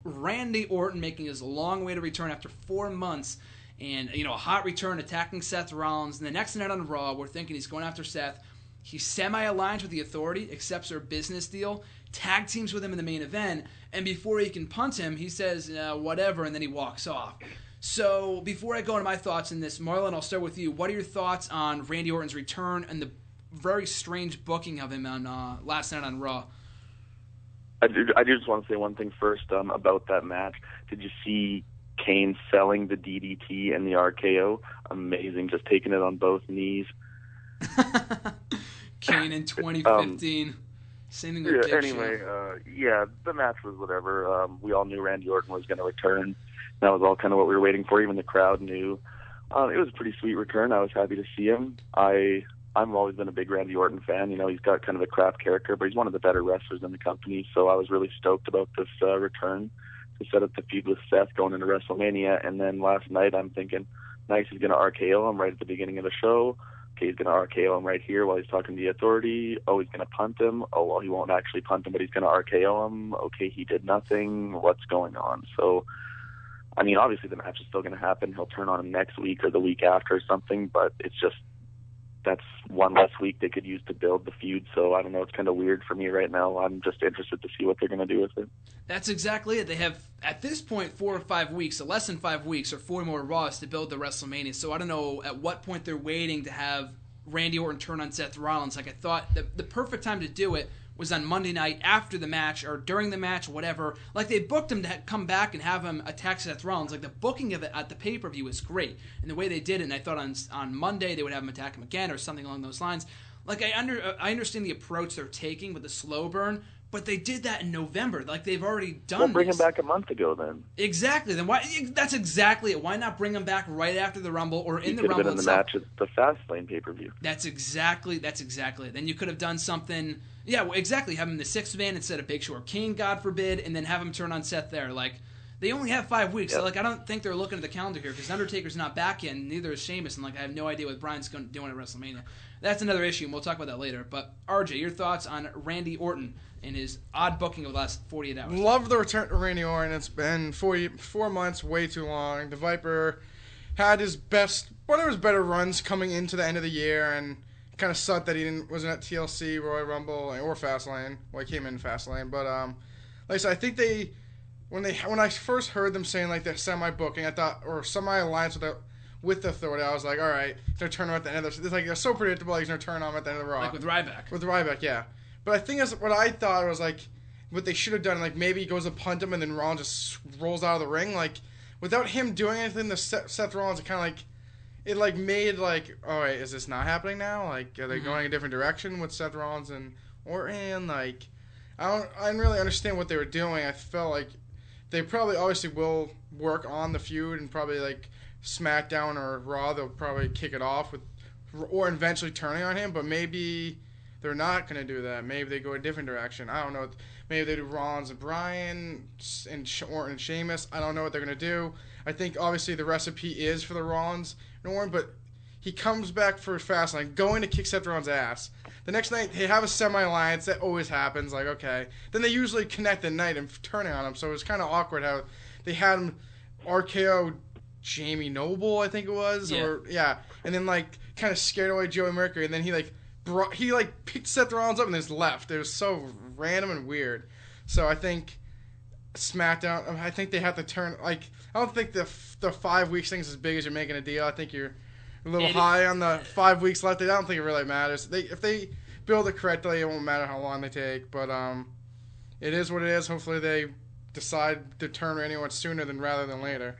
Randy Orton making his long way to return after 4 months. And, a hot return attacking Seth Rollins. And the next night on Raw, we're thinking he's going after Seth. He semi-aligns with the Authority, accepts their business deal, tag teams with him in the main event, and before he can punt him, he says, whatever, and then he walks off. So, before I go into my thoughts in this, Marlon, I'll start with you. What are your thoughts on Randy Orton's return and the very strange booking of him on last night on Raw? I do just want to say one thing first about that match. Did you see Kane selling the DDT and the RKO? Amazing, just taking it on both knees. Kane in 2015. Same thing with Big anyway, the match was whatever. We all knew Randy Orton was going to return. That was all kind of what we were waiting for. Even the crowd knew. It was a pretty sweet return. I was happy to see him. I've always been a big Randy Orton fan. He's got kind of a crap character, but he's one of the better wrestlers in the company. So I was really stoked about this return to set up the feud with Seth going into WrestleMania. And then last night I'm thinking, nice, he's going to RKO him right at the beginning of the show. Okay, he's going to RKO him right here while he's talking to the Authority. Oh, he's going to punt him. Oh, well, he won't actually punt him, but he's going to RKO him. Okay, he did nothing. What's going on? So, obviously the match is still going to happen. He'll turn on him next week or the week after or something, but it's just, that's one less week they could use to build the feud. So I don't know, it's kind of weird for me right now. I'm just interested to see what they're going to do with it. That's exactly it. They have, at this point, 4 or 5 weeks, so less than 5 weeks or 4 more Raws to build the WrestleMania. So I don't know at what point they're waiting to have Randy Orton turn on Seth Rollins. Like, I thought the perfect time to do it was on Monday night after the match or during the match, whatever. Like, they booked him to come back and have him attack Seth Rollins. Like, the booking of it at the pay-per-view was great. And the way they did it, and I thought on Monday they would have him attack him again or something along those lines. Like, I understand the approach they're taking with the slow burn, but they did that in November. Like, they've already done Well, bring him back a month ago then. Exactly. Then why? That's exactly it. Why not bring him back right after the Rumble or in the Rumble He could have been in the itself? match at the Fastlane pay-per-view. That's exactly it. Then you could have done something. Yeah, well, exactly. Have him in the 6th man instead of Big Show or Kane, God forbid, and then have him turn on Seth there. Like, they only have 5 weeks. Yep. So, like, I don't think they're looking at the calendar here because Undertaker's not back yet, and neither is Sheamus, and, like, I have no idea what Bryan's doing at WrestleMania. That's another issue, and we'll talk about that later. But, RJ, your thoughts on Randy Orton and his odd booking of the last 48 hours? Love the return to Randy Orton. It's been 4 months, way too long. The Viper had one of his better runs coming into the end of the year, and kind of sucked that he wasn't at TLC, Royal Rumble, or Fastlane. Well, he came in Fastlane, but like I said, I think when I first heard them saying like they're semi-booking, I thought, or semi-alliance with the Authority, I was like, all right, they're turning him at the end of the. It's like they're so predictable. He's gonna turn on him at the end of the Raw, Like with Ryback. With Ryback, yeah. But I think what I thought was like what they should have done, like maybe he goes to punt him and then Rollins just rolls out of the ring, like without him doing anything. The Seth Rollins kind of like. It like made like, all right, is this not happening now? Like, are they going a different direction with Seth Rollins and Orton? Like, I didn't really understand what they were doing. I felt like they probably obviously will work on the feud and probably like SmackDown or Raw, they'll probably kick it off with, or eventually turning on him. But maybe they're not gonna do that. Maybe they go a different direction. I don't know. Maybe they do Rollins and Bryan and Orton and Sheamus. I don't know what they're gonna do. I think obviously the recipe is for the Rollins and Orton, but he comes back for Fastlane, going to kick Seth Rollins' ass. The next night they have a semi-alliance. That always happens. Like, okay, then they usually connect at night and turning on him. So it was kind of awkward how they had him RKO Jamie Noble, I think it was, and then like kind of scared away Joey Mercury, and then he picked Seth Rollins up and just left. It was so random and weird. So I think SmackDown, I think they have to turn, like, I don't think the 5 weeks thing's as big as you're making a deal. I think you're a little high on the 5 weeks left. I don't think it really matters. If they build it correctly, it won't matter how long they take. But it is what it is. Hopefully they decide to turn anyone sooner rather than later.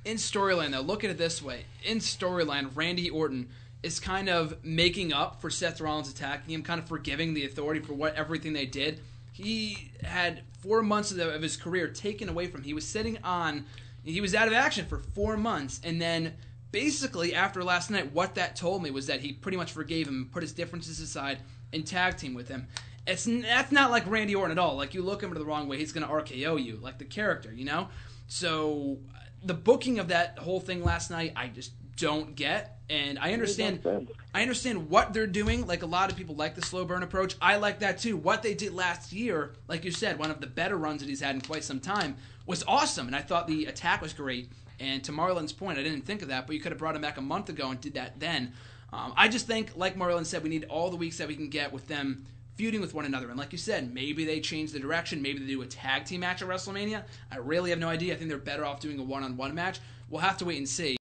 In storyline, though, look at it this way. In storyline, Randy Orton is kind of making up for Seth Rollins attacking him, kind of forgiving the Authority for everything they did. He had 4 months of his career taken away from him. He was out of action for 4 months, and then basically after last night, what that told me was that he pretty much forgave him, put his differences aside, and tag team with him. That's not like Randy Orton at all. Like, you look him the wrong way, he's going to RKO you, like the character, you know? So the booking of that whole thing last night, I just don't get. And I understand what they're doing. Like, a lot of people like the slow burn approach. I like that too. What they did last year, like you said, one of the better runs that he's had in quite some time, was awesome. And I thought the attack was great. And to Marlon's point, I didn't think of that, but you could have brought him back a month ago and did that then. I just think, like Marlon said, we need all the weeks that we can get with them feuding with one another. And like you said, maybe they change the direction. Maybe they do a tag team match at WrestleMania. I really have no idea. I think they're better off doing a one-on-one match. We'll have to wait and see.